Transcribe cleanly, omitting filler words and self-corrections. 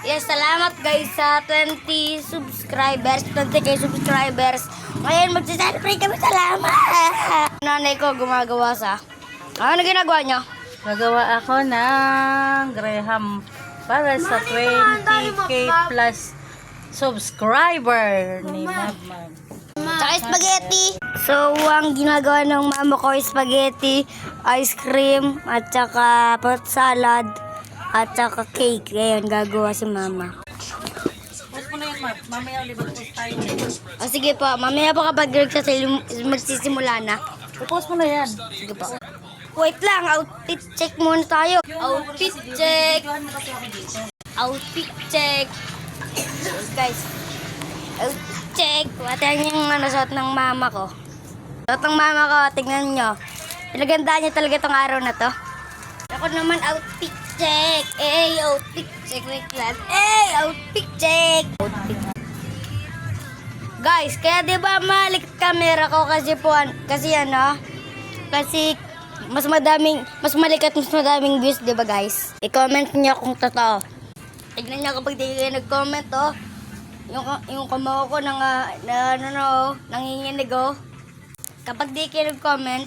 Yes, salamat guys sa 20 subscribers, 20k subscribers. Ngayon magsa-celebrate kami, salamat! Nanay ko gumagawa sa... Ano ginagawa niya? Nagawa ako ng Graham para sa 20k plus subscriber ni Madman. Tsaka spaghetti. So, ang ginagawa ng mama ko ay spaghetti, ice cream, at saka fruit salad, at saka cake. Ngayon, gagawa si mama. Post mo na yan, Mad. Mamaya ulit post tayo. O sige po, mamaya po kapag magsisimula na. Post mo na yan. Sige po. Wait lang, outfit check muna tayo. Outfit check. Outfit check. Yes, guys. Outfit check. Pati yung suot ng mama ko. Suot ng mama ko, tingnan nyo. Pinagandaan niya talaga itong araw na to. Ako naman, outfit check. Outfit check. Wait lang. Outfit check. Outfit. Guys, kaya diba malik camera ko kasi po, kasi mas malikat, mas madaming views, di ba guys? I-comment niyo kung totoo. Tignan niyo kapag di kayo nag-comment, oh. Yung kamao ko nanginginig, oh. Kapag di kayo nag-comment,